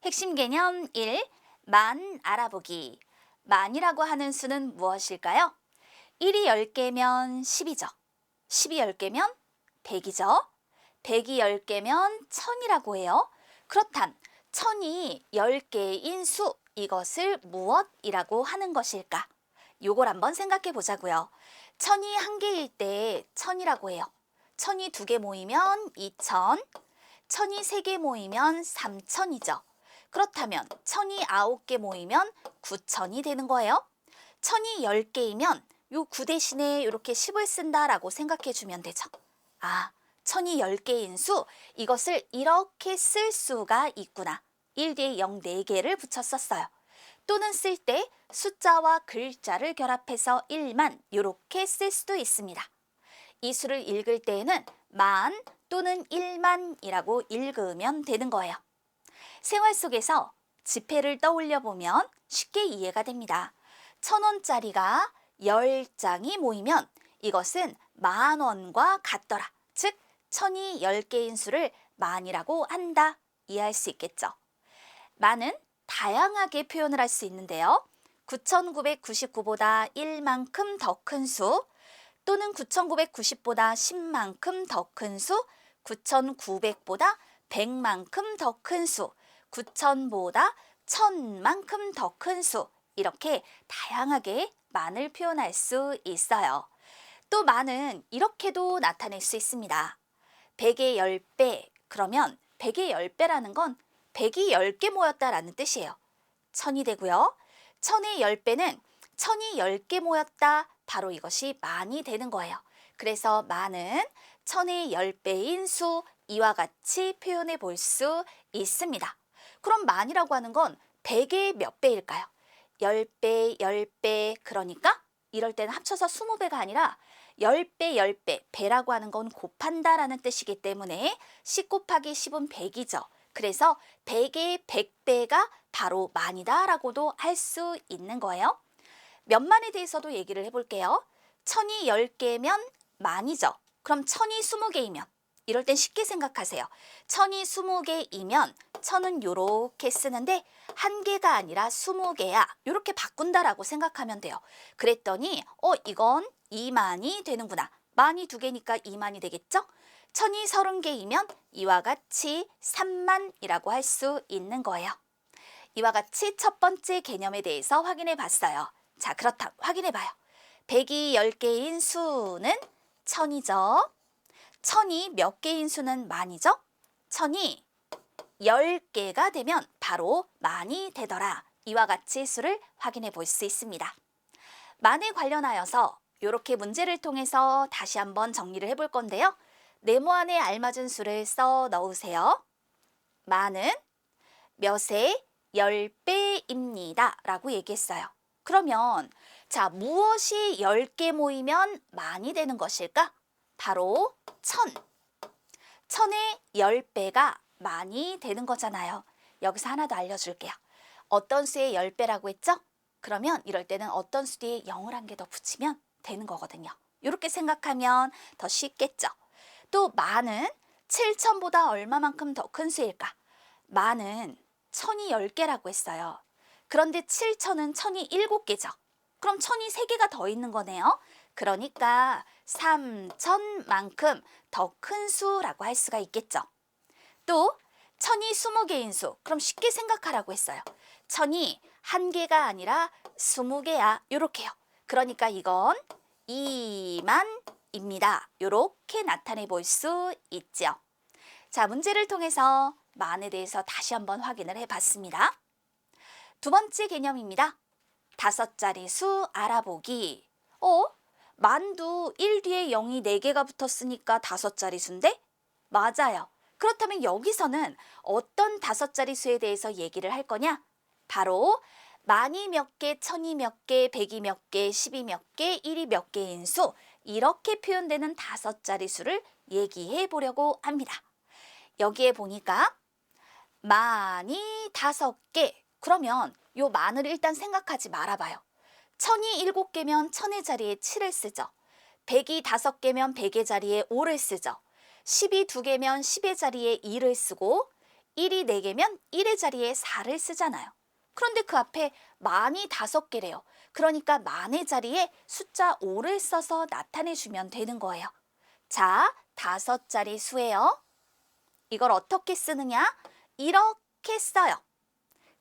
핵심 개념 1. 만 알아보기. 만이라고 하는 수는 무엇일까요? 1이 10개면 10이죠. 10이 10개면 100이죠. 100이 10개면 1000이라고 해요. 그렇담 1000이 10개인 수, 이것을 무엇이라고 하는 것일까? 요걸 한번 생각해 보자고요. 1000이 1개일 때 1000이라고 해요. 1000이 2개 모이면 2000, 1000이 3개 모이면 3000이죠. 그렇다면 1000이 9개 모이면 9000이 되는 거예요. 1000이 10개이면 요 9 대신에 이렇게 10을 쓴다라고 생각해 주면 되죠. 1000이 10개인 수, 이것을 이렇게 쓸 수가 있구나. 1 뒤에 0 4개를 붙여 썼어요. 또는 쓸 때 숫자와 글자를 결합해서 1만 이렇게 쓸 수도 있습니다. 이 수를 읽을 때에는 만 또는 1만이라고 읽으면 되는 거예요. 생활 속에서 지폐를 떠올려 보면 쉽게 이해가 됩니다. 1000원짜리가 10장이 모이면 이것은 10,000원과 같더라. 즉, 1000이 10개인 수를 만이라고 한다. 이해할 수 있겠죠. 만은 다양하게 표현을 할 수 있는데요. 9999보다 1만큼 더 큰 수, 또는 9990보다 10만큼 더 큰 수, 9900보다 100만큼 더 큰 수, 9000보다 1000만큼 더 큰 수, 이렇게 다양하게 만을 표현할 수 있어요. 또 만은 이렇게도 나타낼 수 있습니다. 100의 10배, 그러면 100의 10배라는 건 100이 10개 모였다라는 뜻이에요. 1000이 되고요. 1000의 10배는 1000이 10개 모였다, 바로 이것이 만이 되는 거예요. 그래서 만은 1000의 10배인 수, 이와 같이 표현해 볼 수 있습니다. 그럼 만이라고 하는 건 100의 몇 배일까요? 10배, 10배, 그러니까 이럴 때는 합쳐서 20배가 아니라 10배, 10배, 배라고 하는 건 곱한다라는 뜻이기 때문에 10 곱하기 10은 100이죠. 그래서 100의 100배가 바로 만이다라고도 할 수 있는 거예요. 몇만에 대해서도 얘기를 해볼게요. 1000이 10개면 만이죠. 그럼 1000이 20개이면, 이럴 땐 쉽게 생각하세요. 1000이 20개이면 1000은 요렇게 쓰는데 1개가 아니라 20개야. 요렇게 바꾼다라고 생각하면 돼요. 그랬더니 이건 2만이 되는구나. 만이 2개니까 2만이 되겠죠? 1000이 30개이면 이와 같이 3만이라고 할 수 있는 거예요. 이와 같이 첫 번째 개념에 대해서 확인해 봤어요. 자, 그렇다면 확인해 봐요. 100이 10개인 수는 1000이죠. 1000이 몇 개인 수는 만이죠. 1000이 10개가 되면 바로 만이 되더라. 이와 같이 수를 확인해 볼 수 있습니다. 만에 관련하여서 이렇게 문제를 통해서 다시 한번 정리를 해볼 건데요. 네모 안에 알맞은 수를 써 넣으세요. 만은 몇의 10배입니다. 라고 얘기했어요. 그러면 자, 무엇이 10개 모이면 만이 되는 것일까? 바로 1000. 1000의 10배가 만이 되는 거잖아요. 여기서 하나 더 알려줄게요. 어떤 수의 10배라고 했죠? 그러면 이럴 때는 어떤 수 뒤에 0을 한 개 더 붙이면 되는 거거든요. 이렇게 생각하면 더 쉽겠죠. 또 만은 7000보다 얼마만큼 더 큰 수일까? 만은 1000이 10개라고 했어요. 그런데 7000은 1000이 7개죠. 그럼 1000이 3개가 더 있는 거네요. 그러니까 3000만큼 더 큰 수라고 할 수가 있겠죠. 또 1000이 20개인 수, 그럼 쉽게 생각하라고 했어요. 1000이 1개가 아니라 20개야. 요렇게요. 그러니까 이건 2만입니다. 요렇게 나타내 볼 수 있죠. 자, 문제를 통해서 만에 대해서 다시 한번 확인을 해봤습니다. 두 번째 개념입니다. 5자리 수 알아보기. 만도 1 뒤에 0이 4개가 붙었으니까 5자리 수인데? 맞아요. 그렇다면 여기서는 어떤 5자리 수에 대해서 얘기를 할 거냐? 바로 만이 몇 개, 1000이 몇 개, 100이 몇 개, 10이 몇 개, 1이 몇 개인 수, 이렇게 표현되는 5자리 수를 얘기해 보려고 합니다. 여기에 보니까 만이 5개, 그러면 요 만을 일단 생각하지 말아봐요. 1000이 7개면 1000의 자리에 7을 쓰죠. 100이 5개면 100의 자리에 5를 쓰죠. 10이 2개면 10의 자리에 2를 쓰고 1이 4개면 1의 자리에 4를 쓰잖아요. 그런데 그 앞에 만이 5개래요. 그러니까 만의 자리에 숫자 5를 써서 나타내주면 되는 거예요. 자, 5자리 수예요. 이걸 어떻게 쓰느냐? 이렇게 써요.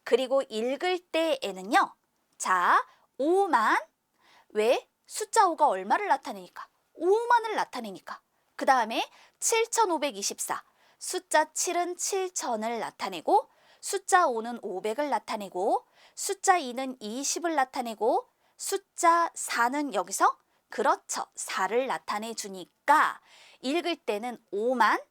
그리고 읽을 때에는요. 자, 5만, 왜? 숫자 5가 얼마를 나타내니까? 5만을 나타내니까. 그 다음에 7524, 숫자 7은 7000을 나타내고, 숫자 5는 500을 나타내고, 숫자 2는 20을 나타내고, 숫자 4는 여기서 그렇죠, 4를 나타내 주니까 읽을 때는 5만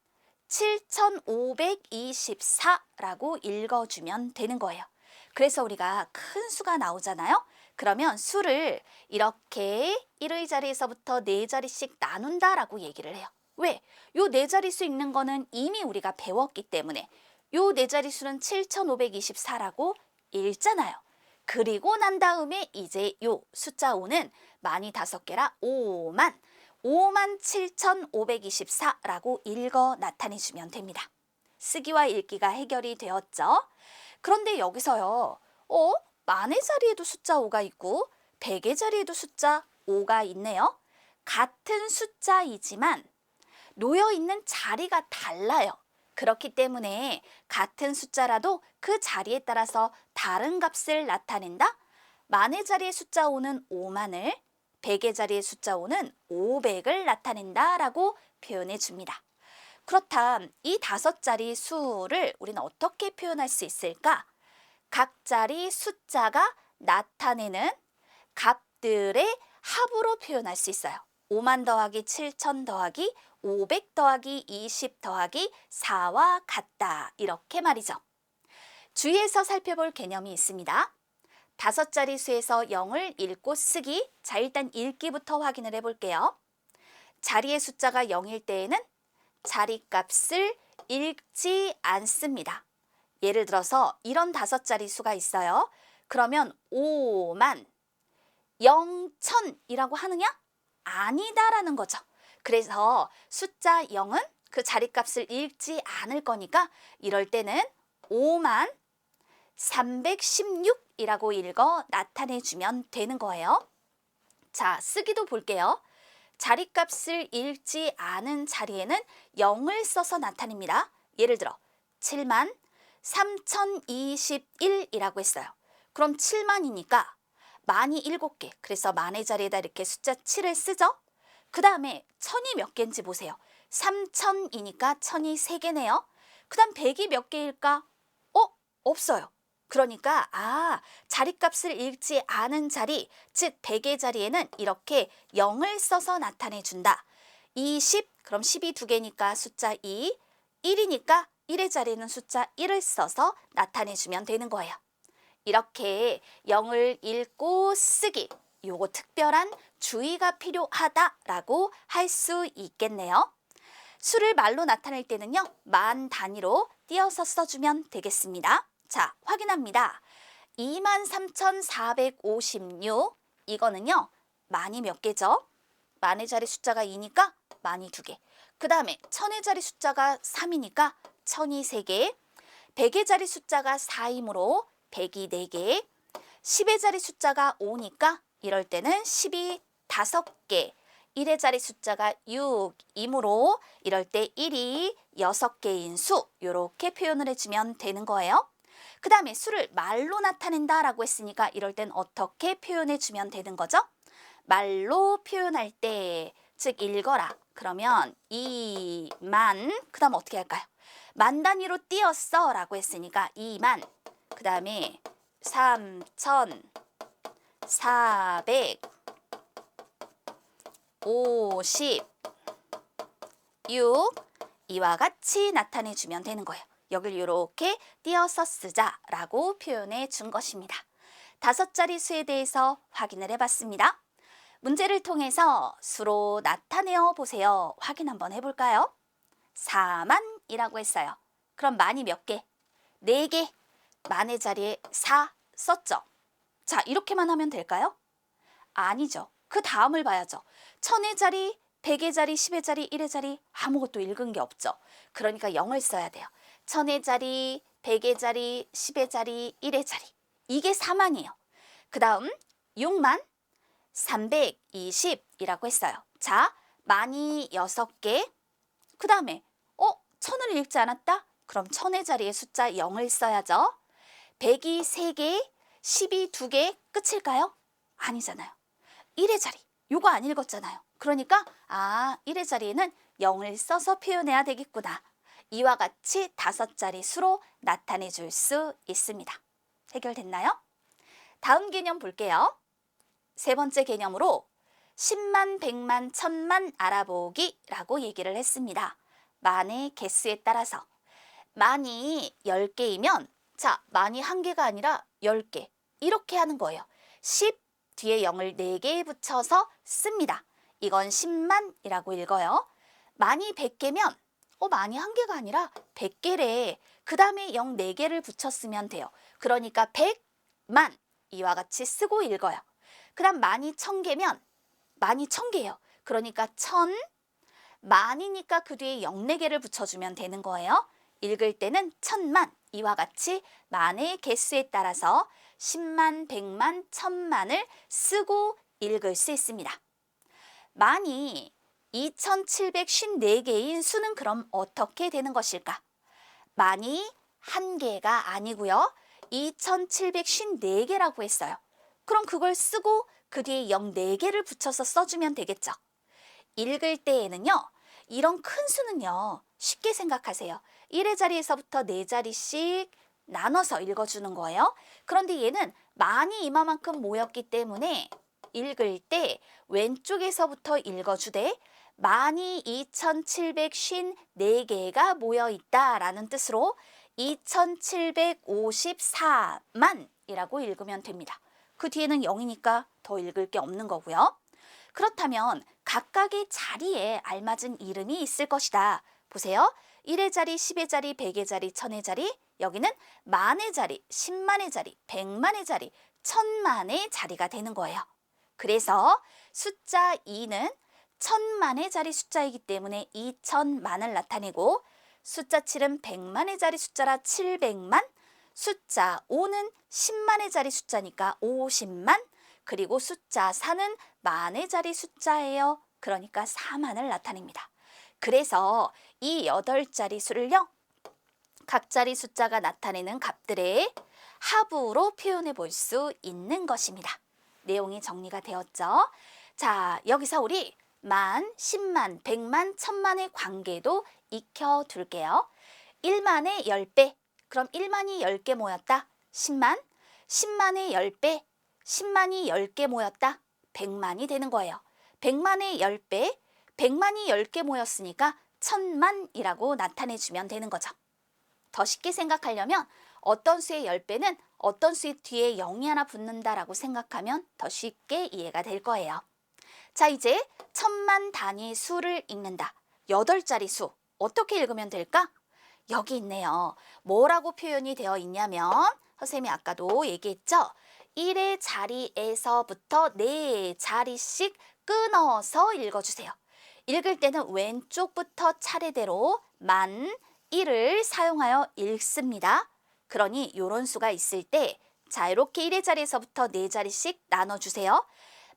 7524라고 읽어주면 되는 거예요. 그래서 우리가 큰 수가 나오잖아요. 그러면 수를 이렇게 1의 자리에서부터 4자리씩 나눈다라고 얘기를 해요. 왜? 요 4자리수 읽는 거는 이미 우리가 배웠기 때문에 요 4자리수는 7524라고 읽잖아요. 그리고 난 다음에 이제 요 숫자 5는 만이 5개라 57,524라고 읽어 나타내주면 됩니다. 쓰기와 읽기가 해결이 되었죠. 그런데 여기서요. 만의 자리에도 숫자 5가 있고 100의 자리에도 숫자 5가 있네요. 같은 숫자이지만 놓여있는 자리가 달라요. 그렇기 때문에 같은 숫자라도 그 자리에 따라서 다른 값을 나타낸다. 만의 자리의 숫자 5는 5만을, 100의 자리의 숫자 5는 500을 나타낸다 라고 표현해 줍니다. 그렇다면 이 5자리 수를 우리는 어떻게 표현할 수 있을까? 각 자리 숫자가 나타내는 값들의 합으로 표현할 수 있어요. 5만 더하기 7000 더하기 500 더하기 20 더하기 4와 같다. 이렇게 말이죠. 주의해서 살펴볼 개념이 있습니다. 5자리 수에서 0을 읽고 쓰기. 자, 일단 읽기부터 확인을 해볼게요. 자리의 숫자가 0일 때에는 자리값을 읽지 않습니다. 예를 들어서 이런 5자리 수가 있어요. 그러면 5만 0천이라고 하느냐? 아니다라는 거죠. 그래서 숫자 0은 그 자리값을 읽지 않을 거니까 이럴 때는 5만 316이라고 읽어 나타내주면 되는 거예요. 자, 쓰기도 볼게요. 자리값을 읽지 않은 자리에는 0을 써서 나타냅니다. 예를 들어 7만 3021이라고 했어요. 그럼 7만이니까 만이 7개. 그래서 만의 자리에다 이렇게 숫자 7을 쓰죠. 그 다음에 1000이 몇 개인지 보세요. 3000이니까 1000이 3개네요. 그 다음 100이 몇 개일까? 없어요. 그러니까 자리값을 읽지 않은 자리, 즉 100의 자리에는 이렇게 0을 써서 나타내준다. 20, 그럼 10이 2개니까 숫자 2, 1이니까 1의 자리에는 숫자 1을 써서 나타내주면 되는 거예요. 이렇게 0을 읽고 쓰기, 요거 특별한 주의가 필요하다라고 할 수 있겠네요. 수를 말로 나타낼 때는요, 만 단위로 띄어서 써주면 되겠습니다. 자, 확인합니다. 23,456, 이거는요, 만이 몇 개죠? 만의 자리 숫자가 2니까 만이 2개. 그 다음에 1000의 자리 숫자가 3이니까 1000이 3개. 100의 자리 숫자가 4이므로 100이 4개. 10의 자리 숫자가 5니까 이럴 때는 10이 5개. 1의 자리 숫자가 6이므로 이럴 때 1이 6개인 수, 이렇게 표현을 해주면 되는 거예요. 그 다음에 수를 말로 나타낸다라고 했으니까 이럴 땐 어떻게 표현해주면 되는 거죠? 말로 표현할 때, 즉 읽어라. 그러면 2만, 그 다음 어떻게 할까요? 만 단위로 띄었어 라고 했으니까 2만, 그 다음에 3,456, 이와 같이 나타내주면 되는 거예요. 여길 이렇게 띄어서 쓰자라고 표현해 준 것입니다. 5자리 수에 대해서 확인을 해봤습니다. 문제를 통해서 수로 나타내어 보세요. 확인 한번 해볼까요? 4만이라고 했어요. 그럼 만이 몇 개? 4개. 만의 자리에 4 썼죠. 자, 이렇게만 하면 될까요? 아니죠. 그 다음을 봐야죠. 1000의 자리, 100의 자리, 10의 자리, 1의 자리 아무것도 읽은 게 없죠. 그러니까 0을 써야 돼요. 천의 자리, 백의 자리, 10의 자리, 1의 자리. 이게 4만이에요. 그 다음 6만 320이라고 했어요. 자, 만이 6개. 그 다음에 천을 읽지 않았다? 그럼 천의 자리에 숫자 0을 써야죠. 100이 3개, 10이 2개 끝일까요? 아니잖아요. 1의 자리, 요거 안 읽었잖아요. 그러니까 1의 자리에는 0을 써서 표현해야 되겠구나. 이와 같이 5자리 수로 나타내 줄 수 있습니다. 해결됐나요? 다음 개념 볼게요. 세 번째 개념으로 10만, 100만, 1000만 알아보기라고 얘기를 했습니다. 만의 개수에 따라서. 만이 10개이면 자, 만이 1개가 아니라 10개. 이렇게 하는 거예요. 10 뒤에 0을 4개에 붙여서 씁니다. 이건 10만이라고 읽어요. 만이 100개면 만이 1개가 아니라 100개래. 그 다음에 0 4개를 붙였으면 돼요. 그러니까 100만 이와 같이 쓰고 읽어요. 그 다음 만이 1000개면 만이 1000개예요. 그러니까 1000 만이니까 그 뒤에 0 4개를 붙여주면 되는 거예요. 읽을 때는 1000만 이와 같이 만의 개수에 따라서 10만, 100만, 1000만을 쓰고 읽을 수 있습니다. 만이 2754개인 수는 그럼 어떻게 되는 것일까? 만이 1개가 아니고요. 2754개라고 했어요. 그럼 그걸 쓰고 그 뒤에 0 4개를 붙여서 써주면 되겠죠. 읽을 때에는요. 이런 큰 수는요. 쉽게 생각하세요. 1의 자리에서부터 4자리씩 나눠서 읽어주는 거예요. 그런데 얘는 만이 이만큼 모였기 때문에 읽을 때 왼쪽에서부터 읽어주되 만이 2754개가 모여있다라는 뜻으로 2754만이라고 읽으면 됩니다. 그 뒤에는 0이니까 더 읽을 게 없는 거고요. 그렇다면 각각의 자리에 알맞은 이름이 있을 것이다. 보세요. 1의 자리, 10의 자리, 100의 자리, 1000의 자리. 여기는 만의 자리, 10만의 자리, 100만의 자리, 1000만의 자리가 되는 거예요. 그래서 숫자 2는 1000만의 자리 숫자이기 때문에 2000만을 나타내고 숫자 7은 100만의 자리 숫자라 700만, 숫자 5는 10만의 자리 숫자니까 50만, 그리고 숫자 4는 만의 자리 숫자예요. 그러니까 4만을 나타냅니다. 그래서 이 8자리 수를요. 각 자리 숫자가 나타내는 값들의 합으로 표현해 볼 수 있는 것입니다. 내용이 정리가 되었죠? 자, 여기서 우리 만, 10만, 100만, 1000만의 관계도 익혀둘게요. 1만의 10배, 그럼 1만이 10개 모였다. 10만, 10만의 10배, 10만이 10개 모였다. 100만이 되는 거예요. 100만의 10배, 100만이 10개 모였으니까 1000만이라고 나타내주면 되는 거죠. 더 쉽게 생각하려면 어떤 수의 10배는 어떤 수의 뒤에 0이 하나 붙는다라고 생각하면 더 쉽게 이해가 될 거예요. 자, 이제 1000만 단위의 수를 읽는다. 8자리 수. 어떻게 읽으면 될까? 여기 있네요. 뭐라고 표현이 되어 있냐면 선생님이 아까도 얘기했죠? 1의 자리에서부터 4자리씩 끊어서 읽어주세요. 읽을 때는 왼쪽부터 차례대로 만 1을 사용하여 읽습니다. 그러니 이런 수가 있을 때 자, 이렇게 1의 자리에서부터 4자리씩 나눠주세요.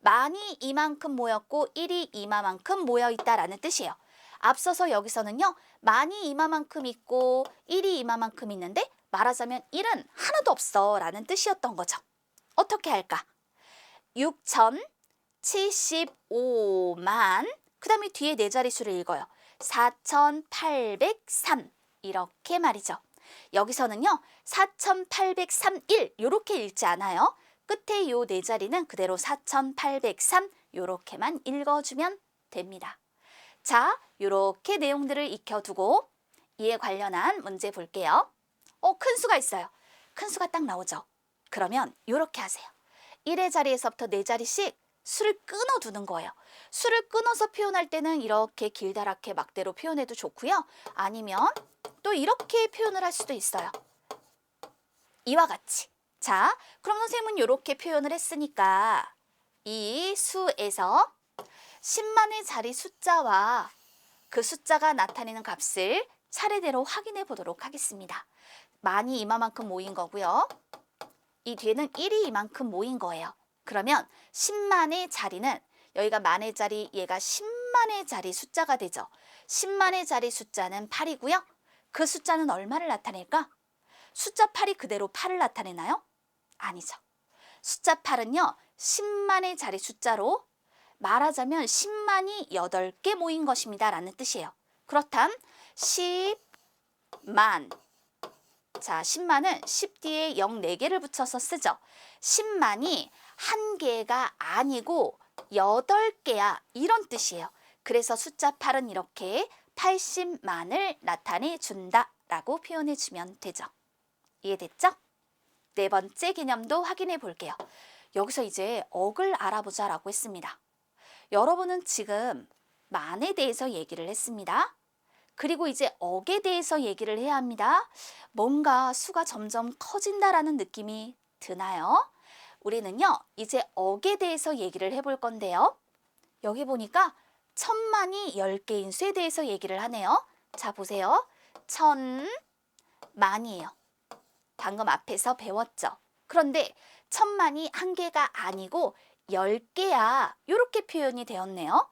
만이 이만큼 모였고 1이 이만큼 모여있다라는 뜻이에요. 앞서서 여기서는요. 만이 이만큼 있고 1이 이만큼 있는데 말하자면 1은 하나도 없어 라는 뜻이었던 거죠. 어떻게 할까? 6075만 그 다음에 뒤에 4자리 수를 읽어요. 4803 이렇게 말이죠. 여기서는요. 4831 이렇게 읽지 않아요. 끝에 요 4자리는 그대로 4803 이렇게만 읽어주면 됩니다. 자, 이렇게 내용들을 익혀두고 이에 관련한 문제 볼게요. 큰 수가 있어요. 큰 수가 딱 나오죠. 그러면 이렇게 하세요. 1의 자리에서부터 4자리씩 수를 끊어두는 거예요. 수를 끊어서 표현할 때는 이렇게 길다랗게 막대로 표현해도 좋고요. 아니면 또 이렇게 표현을 할 수도 있어요. 이와 같이. 자, 그럼 선생님은 이렇게 표현을 했으니까 이 수에서 10만의 자리 숫자와 그 숫자가 나타내는 값을 차례대로 확인해 보도록 하겠습니다. 만이 이만큼 모인 거고요. 이 뒤에는 1이 이만큼 모인 거예요. 그러면 10만의 자리는 여기가 만의 자리, 얘가 10만의 자리 숫자가 되죠. 10만의 자리 숫자는 8이고요. 그 숫자는 얼마를 나타낼까? 숫자 8이 그대로 8을 나타내나요? 아니죠. 숫자 8은요. 10만의 자리 숫자로 말하자면 10만이 8개 모인 것입니다 라는 뜻이에요. 그렇담 10만. 자, 10만은 10 뒤에 0 4개를 붙여서 쓰죠. 10만이 한 개가 아니고 8개야 이런 뜻이에요. 그래서 숫자 8은 이렇게 80만을 나타내 준다 라고 표현해 주면 되죠. 이해됐죠? 네 번째 개념도 확인해 볼게요. 여기서 이제 억을 알아보자 라고 했습니다. 여러분은 지금 만에 대해서 얘기를 했습니다. 그리고 이제 억에 대해서 얘기를 해야 합니다. 뭔가 수가 점점 커진다라는 느낌이 드나요? 우리는요, 이제 억에 대해서 얘기를 해볼 건데요. 여기 보니까 천만이 10개인 수에 대해서 얘기를 하네요. 자, 보세요. 천만이에요. 방금 앞에서 배웠죠. 그런데 천만이 한 개가 아니고 10개야. 이렇게 표현이 되었네요.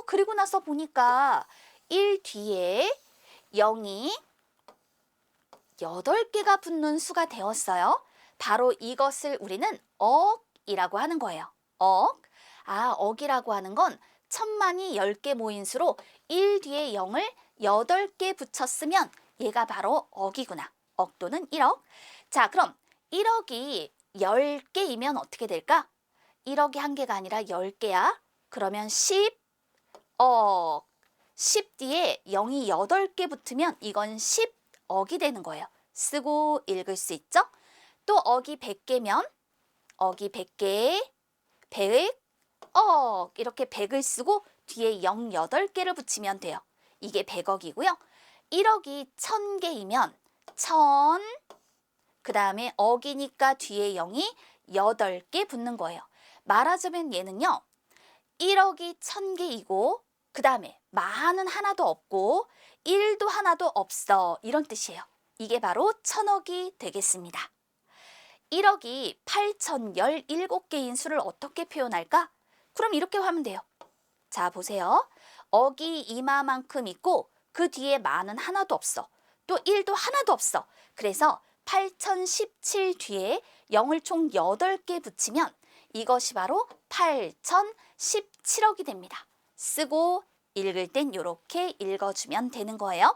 그리고 나서 보니까 1 뒤에 0이 8개가 붙는 수가 되었어요. 바로 이것을 우리는 억이라고 하는 거예요. 억. 억이라고 하는 건 천만이 10개 모인 수로 1 뒤에 0을 8개 붙였으면 얘가 바로 억이구나. 억 또는 1억. 자, 그럼 1억이 10개이면 어떻게 될까? 1억이 한 개가 아니라 10개야. 그러면 10억. 10 뒤에 0이 8개 붙으면 이건 10억이 되는 거예요. 쓰고 읽을 수 있죠? 또 억이 100개면 억이 100개, 100억 이렇게 100을 쓰고 뒤에 0 8개를 붙이면 돼요. 이게 100억이고요. 1억이 1000개이면 1000, 그 다음에 억이니까 뒤에 0이 8개 붙는 거예요. 말하자면 얘는요. 1억이 1000개이고 그 다음에 만은 하나도 없고 1도 하나도 없어 이런 뜻이에요. 이게 바로 1000억이 되겠습니다. 1억이 8017개인 수를 어떻게 표현할까? 그럼 이렇게 하면 돼요. 자, 보세요. 억이 이마만큼 있고 그 뒤에 만은 하나도 없어. 또 1도 하나도 없어. 그래서 8017 뒤에 0을 총 8개 붙이면 이것이 바로 8017억이 됩니다. 쓰고 읽을 땐 이렇게 읽어주면 되는 거예요.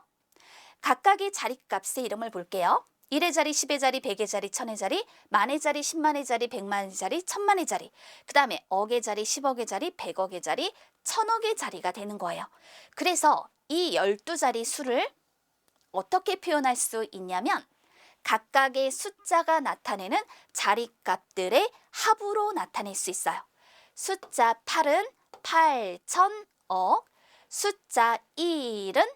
각각의 자리값의 이름을 볼게요. 1의 자리, 10의 자리, 100의 자리, 1000의 자리, 만의 자리, 10만의 자리, 100만의 자리, 1000만의 자리, 그 다음에 억의 자리, 10억의 자리, 100억의 자리, 1000억의 자리가 되는 거예요. 그래서 이 12자리 수를 어떻게 표현할 수 있냐면 각각의 숫자가 나타내는 자리값들의 합으로 나타낼 수 있어요. 숫자 8은 8000억, 숫자 1은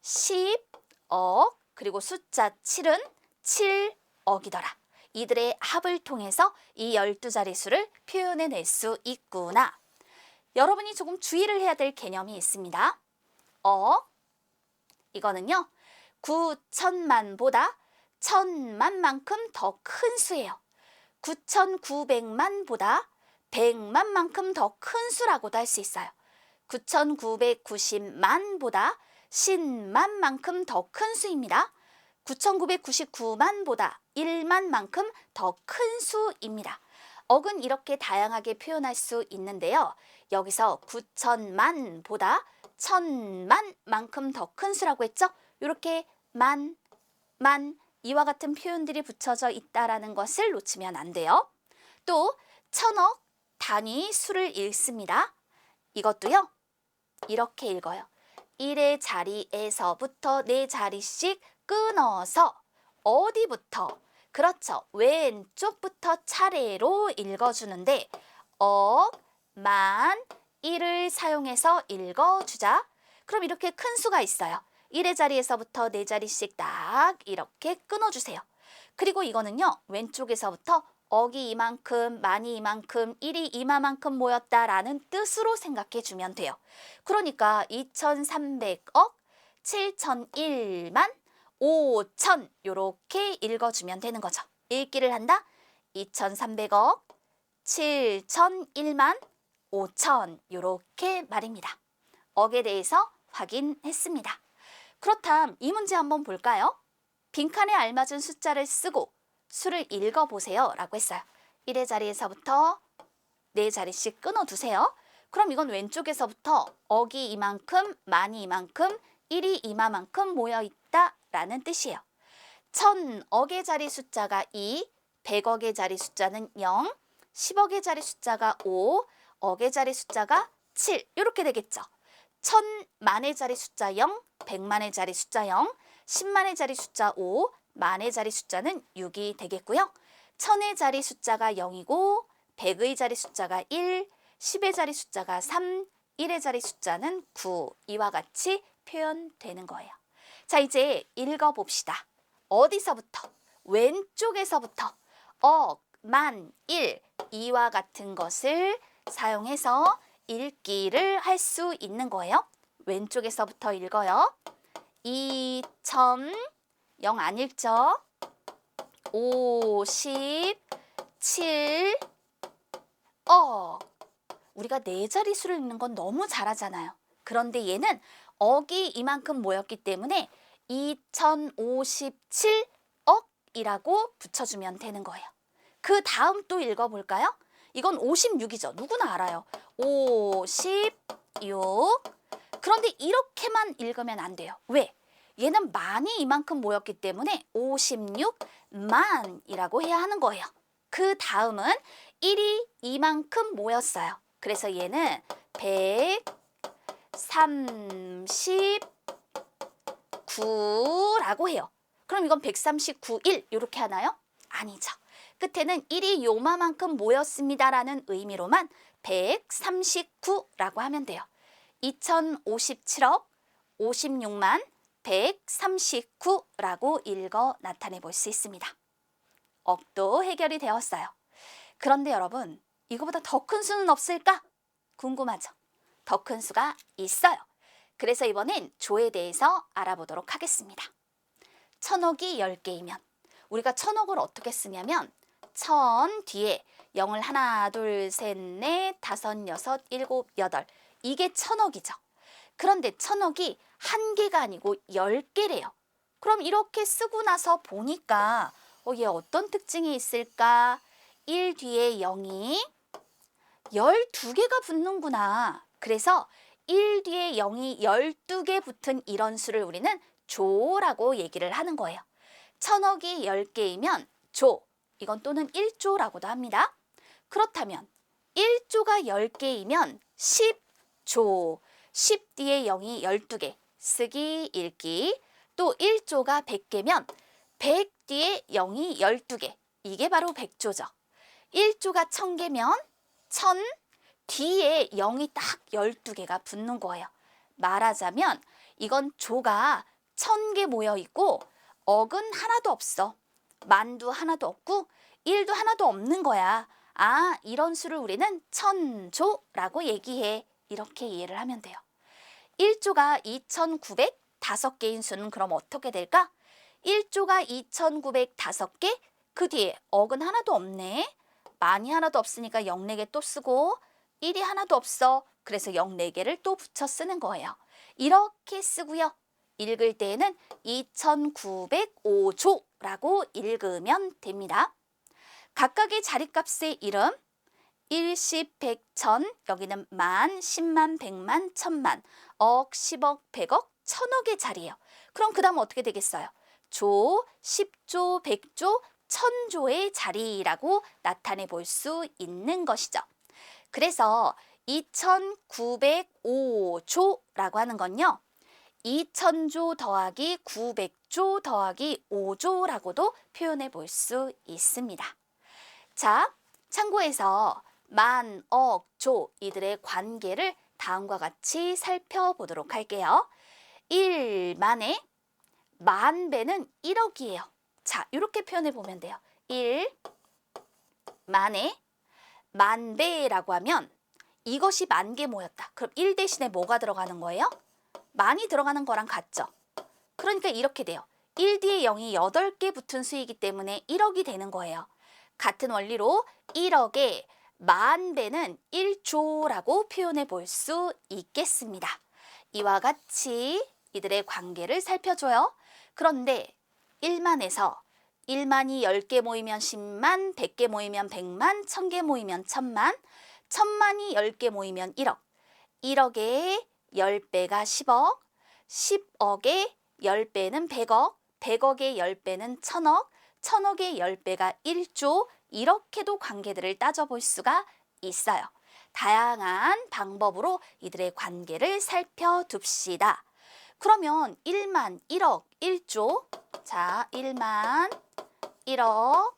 10억, 그리고 숫자 7은 7억이더라. 이들의 합을 통해서 이 12자리 수를 표현해낼 수 있구나. 여러분이 조금 주의를 해야 될 개념이 있습니다. 이거는요. 9천만보다 1000만만큼 더 큰 수예요. 9900만보다 100만만큼 더 큰 수라고도 할 수 있어요. 9990만보다 10만만큼 더 큰 수입니다. 9999만보다 1만만큼 더 큰 수입니다. 억은 이렇게 다양하게 표현할 수 있는데요. 여기서 9천만보다 1000만만큼 더 큰 수라고 했죠? 이렇게 만, 이와 같은 표현들이 붙여져 있다는 것을 놓치면 안 돼요. 또 1000억 단위 수를 읽습니다. 이것도요. 이렇게 읽어요. 1의 자리에서부터 4자리씩 끊어서 어디부터? 그렇죠. 왼쪽부터 차례로 읽어주는데 만, 1을 사용해서 읽어주자. 그럼 이렇게 큰 수가 있어요. 1의 자리에서부터 4자리씩 딱 이렇게 끊어주세요. 그리고 이거는요. 왼쪽에서부터 억이 이만큼, 만이 이만큼, 1이 이마만큼 모였다라는 뜻으로 생각해 주면 돼요. 그러니까 2300억, 7001만 5000 요렇게 읽어주면 되는 거죠. 읽기를 한다. 2300억 7001만 5000 요렇게 말입니다. 억에 대해서 확인했습니다. 그렇다면 이 문제 한번 볼까요? 빈칸에 알맞은 숫자를 쓰고 수를 읽어보세요 라고 했어요. 1의 자리에서부터 4자리씩 끊어두세요. 그럼 이건 왼쪽에서부터 억이 이만큼, 만이 이만큼, 1이 이만큼 모여있다 라는 뜻이에요. 1000억의 자리 숫자가 2, 100억의 자리 숫자는 0, 10억의 자리 숫자가 5, 억의 자리 숫자가 7 이렇게 되겠죠. 1000만의 자리 숫자 0, 100만의 자리 숫자 0, 10만의 자리 숫자 5, 만의 자리 숫자는 6이 되겠고요. 1000의 자리 숫자가 0이고 100의 자리 숫자가 1, 10의 자리 숫자가 3, 1의 자리 숫자는 9 이와 같이 표현되는 거예요. 자, 이제 읽어봅시다. 어디서부터? 왼쪽에서부터 억, 만, 일 이와 같은 것을 사용해서 읽기를 할 수 있는 거예요. 왼쪽에서부터 읽어요. 2000, 0 안 읽죠? 57, 우리가 4자리 수를 읽는 건 너무 잘하잖아요. 그런데 얘는 억이 이만큼 모였기 때문에 2057억이라고 붙여주면 되는 거예요. 그 다음 또 읽어볼까요? 이건 56이죠. 누구나 알아요. 56. 그런데 이렇게만 읽으면 안 돼요. 왜? 얘는 만이 이만큼 모였기 때문에 56만이라고 해야 하는 거예요. 그 다음은 1이 이만큼 모였어요. 그래서 얘는 139라고 해요. 그럼 이건 139일 이렇게 하나요? 아니죠. 끝에는 1이 요만큼 모였습니다라는 의미로만 139라고 하면 돼요. 2057억 56만 139라고 읽어 나타내 볼 수 있습니다. 억도 해결이 되었어요. 그런데 여러분, 이거보다 더 큰 수는 없을까? 궁금하죠? 더 큰 수가 있어요. 그래서 이번엔 조에 대해서 알아보도록 하겠습니다. 1000억이 10개이면 우리가 1000억을 어떻게 쓰냐면 1000 뒤에 0을 하나, 둘, 셋, 넷, 다섯, 여섯, 일곱, 여덟 이게 1000억이죠. 그런데 1000억이 한 개가 아니고 10개래요. 그럼 이렇게 쓰고 나서 보니까 얘 어떤 특징이 있을까? 1 뒤에 0이 12개가 붙는구나. 그래서 1 뒤에 0이 12개 붙은 이런 수를 우리는 조라고 얘기를 하는 거예요. 1000억이 10개이면 조, 이건 또는 1조라고도 합니다. 그렇다면 1조가 10개이면 10조, 10 뒤에 0이 12개, 쓰기, 읽기. 또 1조가 100개면 100 뒤에 0이 12개, 이게 바로 100조죠. 1조가 1000개면 1000 뒤에 0이 딱 12개가 붙는 거예요. 말하자면 이건 조가 1000개 모여 있고 억은 하나도 없어. 만도 하나도 없고 1도 하나도 없는 거야. 아, 이런 수를 우리는 천조라고 얘기해. 이렇게 이해를 하면 돼요. 1조가 2905개인 수는 그럼 어떻게 될까? 1조가 2905개, 그 뒤에 억은 하나도 없네. 만이 하나도 없으니까 0, 4개 또 쓰고 1이 하나도 없어. 그래서 0, 4개를 또 붙여 쓰는 거예요. 이렇게 쓰고요. 읽을 때에는 2905조라고 읽으면 됩니다. 각각의 자리값의 이름 1, 10, 100, 1000 여기는 만, 10만, 100만, 1000만, 억, 10억, 100억, 1000억의 자리예요. 그럼 그 다음 어떻게 되겠어요? 조, 10조, 100조, 1000조의 자리라고 나타내 볼 수 있는 것이죠. 그래서 2905조라고 하는 건요. 2000조 더하기 900조 더하기 5조라고도 표현해 볼 수 있습니다. 자, 참고해서 만, 억, 조 이들의 관계를 다음과 같이 살펴보도록 할게요. 1만에 만배는 1억이에요. 자, 이렇게 표현해 보면 돼요. 1만에 만배라고 하면 이것이 10,000개 모였다. 그럼 1 대신에 뭐가 들어가는 거예요? 많이 들어가는 거랑 같죠. 그러니까 이렇게 돼요. 1 뒤에 0이 8개 붙은 수이기 때문에 1억이 되는 거예요. 같은 원리로 1억에 10,000배는 1조라고 표현해 볼 수 있겠습니다. 이와 같이 이들의 관계를 살펴줘요. 그런데 1만에서 1만이 10개 모이면 10만, 100개 모이면 100만, 1000개 모이면 1000만, 1000만이 10개 모이면 1억, 1억에 10배가 10억, 10억에 10배는 100억, 100억에 10배는 1000억, 1000억에 10배가 1조, 이렇게도 관계들을 따져볼 수가 있어요. 다양한 방법으로 이들의 관계를 살펴둡시다. 그러면 1만, 1억, 1조. 자, 1만, 1억,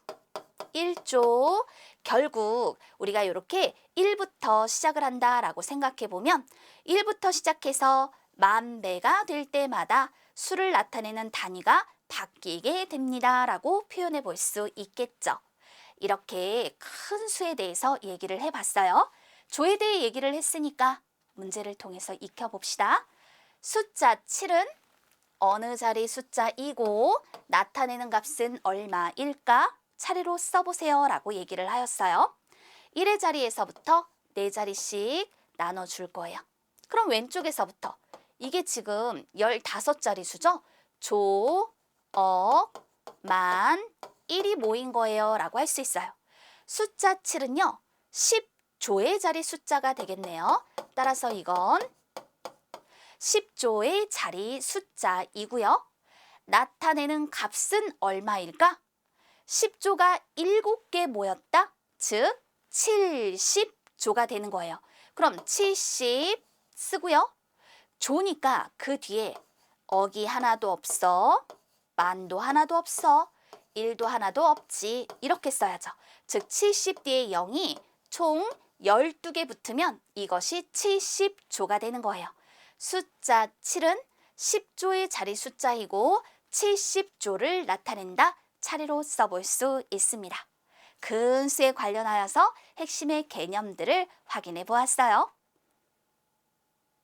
1조. 결국 우리가 이렇게 1부터 시작을 한다라고 생각해 보면 1부터 시작해서 10,000배가 될 때마다 수를 나타내는 단위가 바뀌게 됩니다라고 표현해 볼 수 있겠죠. 이렇게 큰 수에 대해서 얘기를 해봤어요. 조에 대해 얘기를 했으니까 문제를 통해서 익혀봅시다. 숫자 7은 어느 자리 숫자이고 나타내는 값은 얼마일까? 차례로 써보세요 라고 얘기를 하였어요. 1의 자리에서부터 4자리씩 나눠줄 거예요. 그럼 왼쪽에서부터 이게 지금 15자리 수죠? 조, 억, 만, 1이 모인 거예요 라고 할 수 있어요. 숫자 7은요. 10조의 자리 숫자가 되겠네요. 따라서 이건 10조의 자리 숫자이고요. 나타내는 값은 얼마일까? 10조가 7개 모였다. 즉 70조가 되는 거예요. 그럼 70 쓰고요. 조니까 그 뒤에 억이 하나도 없어, 만도 하나도 없어, 1도 하나도 없지, 이렇게 써야죠. 즉 70 뒤에 0이 총 12개 붙으면 이것이 70조가 되는 거예요. 숫자 7은 10조의 자리 숫자이고 70조를 나타낸다. 차례로 써볼 수 있습니다. 근 수에 관련하여서 핵심의 개념들을 확인해 보았어요.